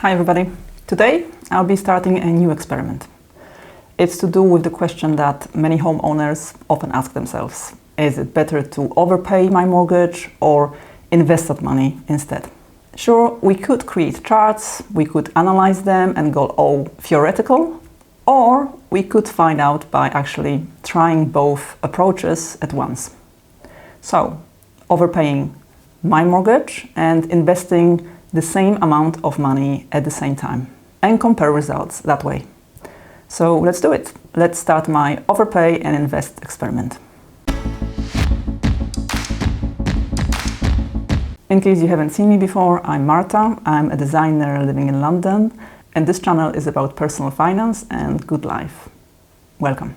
Hi everybody! Today I'll be starting a new experiment. It's to do with the question that many homeowners often ask themselves. Is it better to overpay my mortgage or invest that money instead? Sure, we could create charts, we could analyze them and go all theoretical, or we could find out by actually trying both approaches at once. So, overpaying my mortgage and investing the same amount of money at the same time and compare results that way. So let's do it. Let's start my Overpay and Invest experiment. In case you haven't seen me before, I'm Marta. I'm a designer living in London, and this channel is about personal finance and good life. Welcome.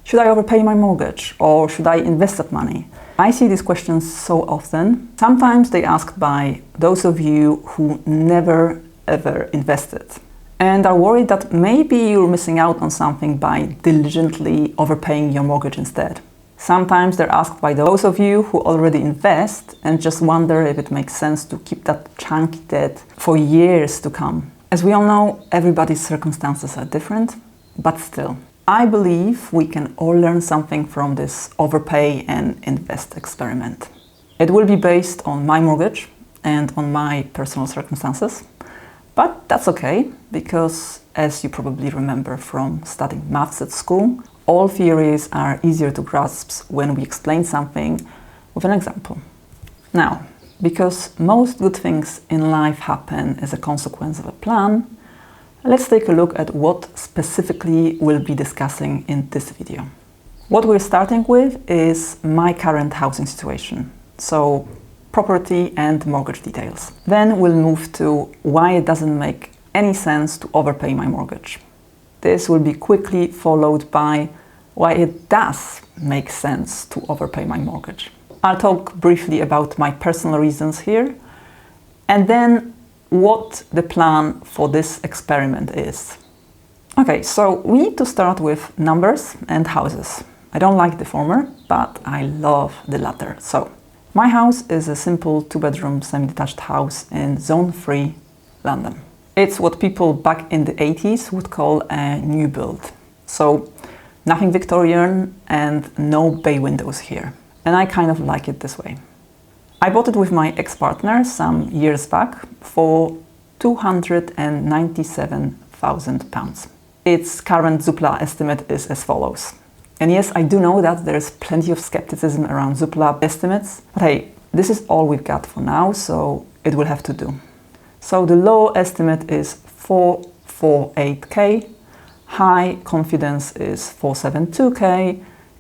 Should I overpay my mortgage or should I invest that money? I see these questions so often. Sometimes they asked by those of you who never ever invested and are worried that maybe you're missing out on something by diligently overpaying your mortgage instead. Sometimes they're asked by those of you who already invest and just wonder if it makes sense to keep that chunky debt for years to come. As we all know, everybody's circumstances are different, but still. I believe we can all learn something from this overpay and invest experiment. It will be based on my mortgage and on my personal circumstances, but that's okay because, as you probably remember from studying maths at school, all theories are easier to grasp when we explain something with an example. Now, because most good things in life happen as a consequence of a plan, let's take a look at what specifically we'll be discussing in this video. What we're starting with is my current housing situation, so property and mortgage details. Then we'll move to why it doesn't make any sense to overpay my mortgage. This will be quickly followed by why it does make sense to overpay my mortgage. I'll talk briefly about my personal reasons here, and then what the plan for this experiment is. Okay, so we need to start with numbers and houses. I don't like the former, but I love the latter. So, my house is a simple 2-bedroom semi-detached house in Zone 3, London. It's what people back in the 80s would call a new build. So, nothing Victorian and no bay windows here. And I kind of like it this way. I bought it with my ex-partner some years back for £297,000. Its current Zoopla estimate is as follows. And yes, I do know that there's plenty of skepticism around Zoopla estimates, but hey, this is all we've got for now, so it will have to do. So the low estimate is 448k, high confidence is 472k,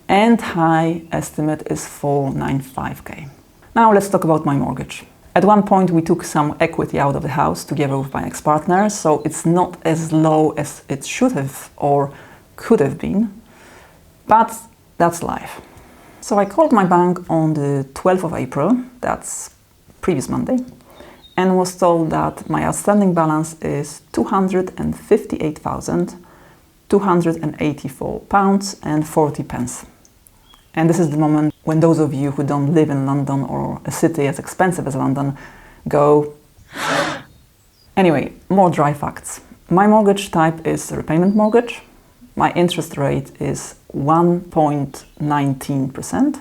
and high estimate is 495k. Now let's talk about my mortgage. At one point we took some equity out of the house together with my ex-partner, so it's not as low as it should have or could have been, but that's life. So I called my bank on the 12th of April, that's previous Monday, and was told that my outstanding balance is £258,284.40. And this is the moment when those of you who don't live in London or a city as expensive as London go. Anyway, more dry facts. My mortgage type is a repayment mortgage. My interest rate is 1.19%.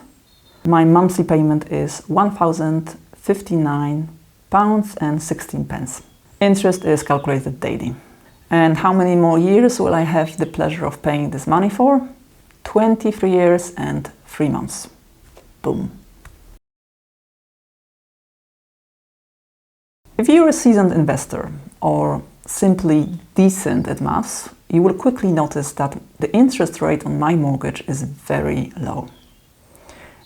My monthly payment is £1,059.16. Interest is calculated daily. And how many more years will I have the pleasure of paying this money for? 23 years and 3 months. Boom. If you're a seasoned investor or simply decent at maths, you will quickly notice that the interest rate on my mortgage is very low.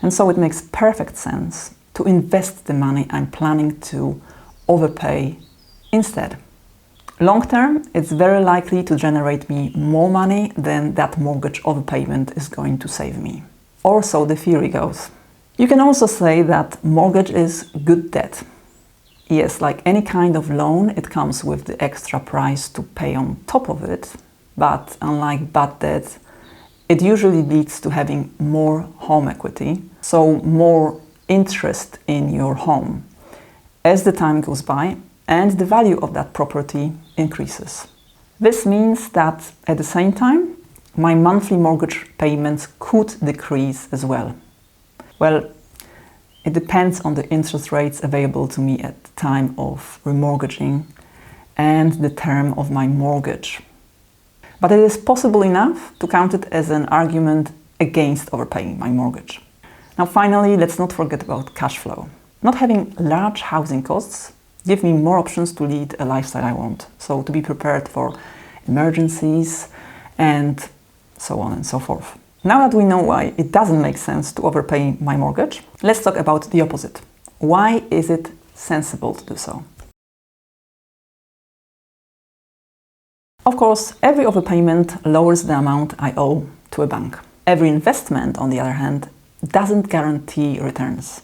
And so it makes perfect sense to invest the money I'm planning to overpay instead. Long term, it's very likely to generate me more money than that mortgage overpayment is going to save me. Or so the theory goes. You can also say that mortgage is good debt. Yes, like any kind of loan, it comes with the extra price to pay on top of it, but unlike bad debt, it usually leads to having more home equity, so more interest in your home. As the time goes by, and the value of that property increases. This means that at the same time, my monthly mortgage payments could decrease as well. Well, it depends on the interest rates available to me at the time of remortgaging and the term of my mortgage. But it is possible enough to count it as an argument against overpaying my mortgage. Now finally, let's not forget about cash flow. Not having large housing costs give me more options to lead a lifestyle I want. So to be prepared for emergencies and so on and so forth. Now that we know why it doesn't make sense to overpay my mortgage, let's talk about the opposite. Why is it sensible to do so? Of course, every overpayment lowers the amount I owe to a bank. Every investment, on the other hand, doesn't guarantee returns.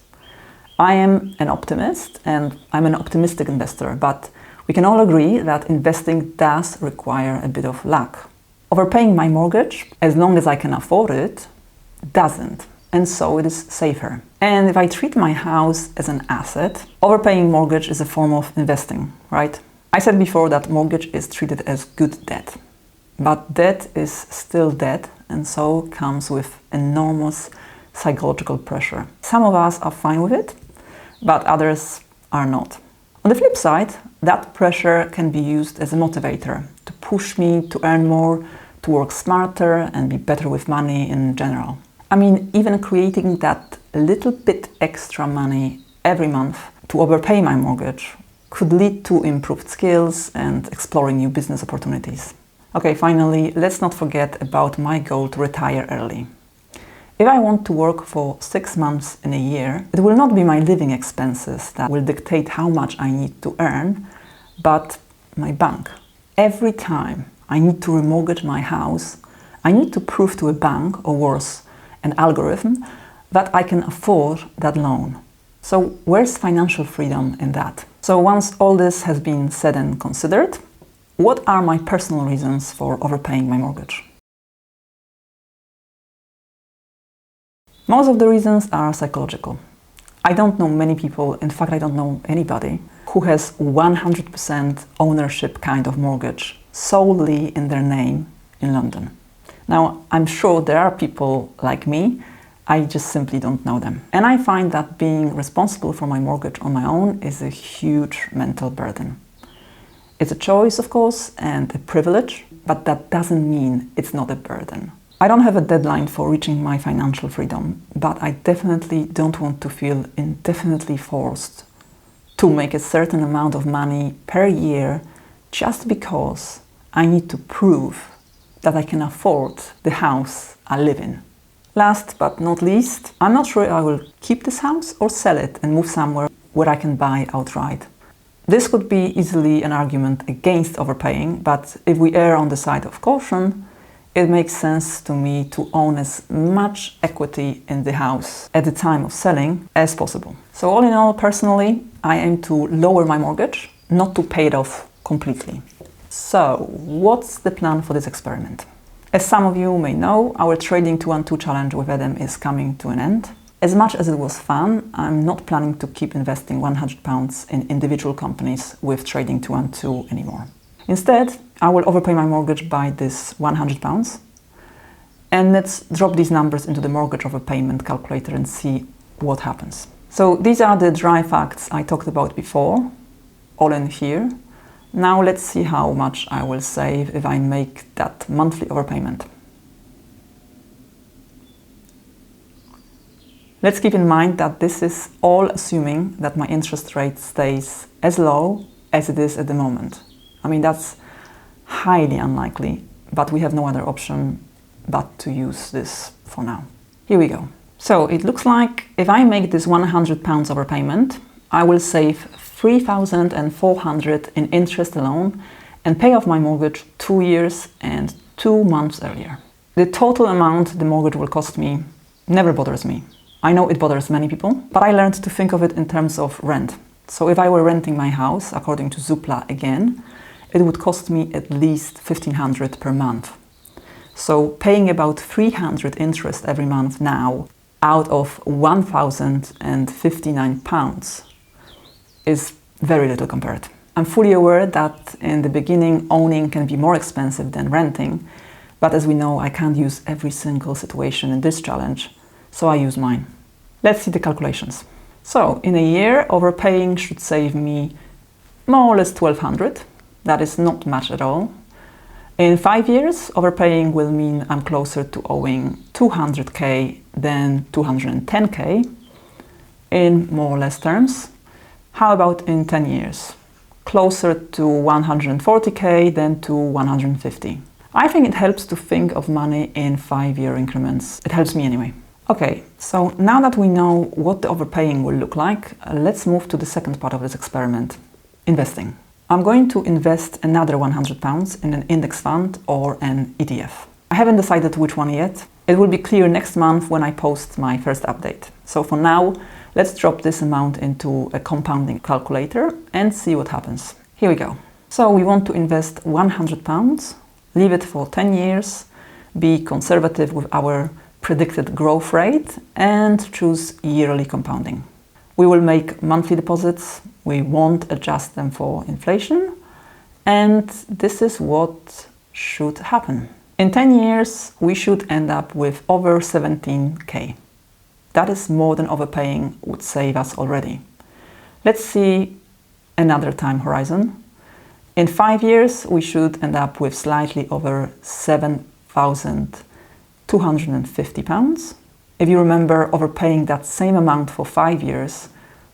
I am an optimist and I'm an optimistic investor, but we can all agree that investing does require a bit of luck. Overpaying my mortgage, as long as I can afford it, doesn't, and so it is safer. And if I treat my house as an asset, overpaying mortgage is a form of investing, right? I said before that mortgage is treated as good debt, but debt is still debt and so comes with enormous psychological pressure. Some of us are fine with it, but others are not. On the flip side, that pressure can be used as a motivator to push me to earn more, to work smarter and be better with money in general. I mean, even creating that little bit extra money every month to overpay my mortgage could lead to improved skills and exploring new business opportunities. Okay, finally, let's not forget about my goal to retire early. If I want to work for 6 months in a year, it will not be my living expenses that will dictate how much I need to earn, but my bank. Every time I need to remortgage my house, I need to prove to a bank, or worse, an algorithm, that I can afford that loan. So where's financial freedom in that? So once all this has been said and considered, what are my personal reasons for overpaying my mortgage? Most of the reasons are psychological. I don't know many people, in fact I don't know anybody, who has 100% ownership kind of mortgage solely in their name in London. Now, I'm sure there are people like me, I just simply don't know them. And I find that being responsible for my mortgage on my own is a huge mental burden. It's a choice, of course, and a privilege, but that doesn't mean it's not a burden. I don't have a deadline for reaching my financial freedom, but I definitely don't want to feel indefinitely forced to make a certain amount of money per year just because I need to prove that I can afford the house I live in. Last but not least, I'm not sure if I will keep this house or sell it and move somewhere where I can buy outright. This could be easily an argument against overpaying, but if we err on the side of caution, it makes sense to me to own as much equity in the house at the time of selling as possible. So all in all, personally, I aim to lower my mortgage, not to pay it off completely. So what's the plan for this experiment? As some of you may know, our Trading 212 challenge with Adam is coming to an end. As much as it was fun, I'm not planning to keep investing £100 in individual companies with Trading 212 anymore. Instead, I will overpay my mortgage by this £100. And let's drop these numbers into the mortgage overpayment calculator and see what happens. So these are the dry facts I talked about before, all in here. Now let's see how much I will save if I make that monthly overpayment. Let's keep in mind that this is all assuming that my interest rate stays as low as it is at the moment. I mean, that's highly unlikely, but we have no other option but to use this for now. Here we go. So it looks like if I make this £100 overpayment, I will save £3,400 in interest alone and pay off my mortgage 2 years and 2 months earlier. The total amount the mortgage will cost me never bothers me. I know it bothers many people, but I learned to think of it in terms of rent. So if I were renting my house, according to Zoopla again, it would cost me at least £1,500 per month. So paying about £300 interest every month now out of £1,059 is very little compared. I'm fully aware that in the beginning owning can be more expensive than renting, but as we know, I can't use every single situation in this challenge, so I use mine. Let's see the calculations. So in a year, overpaying should save me more or less 1,200. That is not much at all. In 5 years, overpaying will mean I'm closer to owing 200k than 210k in more or less terms. How about in 10 years? Closer to 140k than to 150. I think it helps to think of money in 5-year increments. It helps me anyway. Okay, so now that we know what the overpaying will look like, let's move to the second part of this experiment, investing. I'm going to invest another £100 in an index fund or an ETF. I haven't decided which one yet. It will be clear next month when I post my first update. So for now, let's drop this amount into a compounding calculator and see what happens. Here we go. So we want to invest £100, leave it for 10 years, be conservative with our predicted growth rate, and choose yearly compounding. We will make monthly deposits, we won't adjust them for inflation, and this is what should happen. In 10 years, we should end up with over 17k. That is more than overpaying would save us already. Let's see another time horizon. In 5 years, we should end up with slightly over £7,250. If you remember, overpaying that same amount for 5 years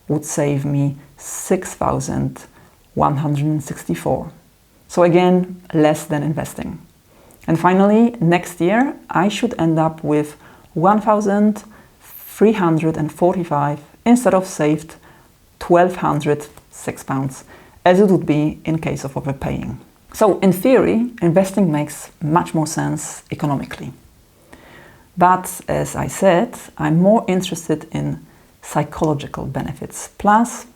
would save me £6,164. So again, less than investing. And finally, next year, I should end up with 1,345 instead of saved £1,206, as it would be in case of overpaying. So in theory, investing makes much more sense economically. But as I said, I'm more interested in psychological benefits. Plus,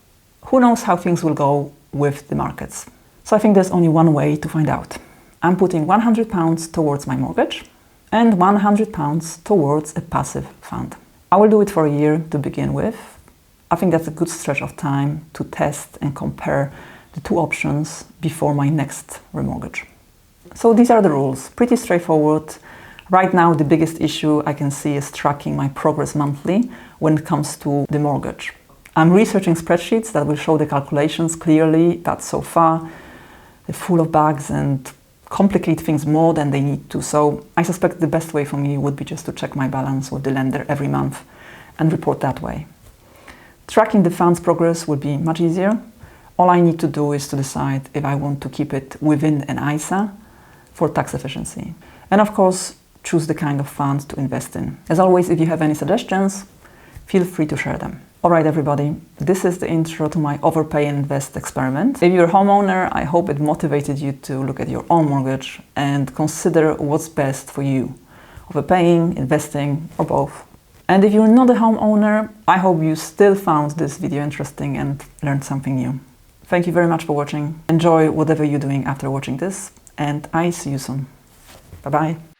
who knows how things will go with the markets. So I think there's only one way to find out. I'm putting £100 towards my mortgage and £100 towards a passive fund. I will do it for a year to begin with. I think that's a good stretch of time to test and compare the two options before my next remortgage. So these are the rules, pretty straightforward. Right now, the biggest issue I can see is tracking my progress monthly when it comes to the mortgage. I'm researching spreadsheets that will show the calculations clearly, that so far they're full of bugs and complicate things more than they need to. So I suspect the best way for me would be just to check my balance with the lender every month and report that way. Tracking the fund's progress would be much easier. All I need to do is to decide if I want to keep it within an ISA for tax efficiency. And of course, choose the kind of fund to invest in. As always, if you have any suggestions, feel free to share them. All right, everybody, this is the intro to my Overpay and Invest experiment. If you're a homeowner, I hope it motivated you to look at your own mortgage and consider what's best for you. Overpaying, investing, or both. And if you're not a homeowner, I hope you still found this video interesting and learned something new. Thank you very much for watching. Enjoy whatever you're doing after watching this, and I see you soon. Bye-bye.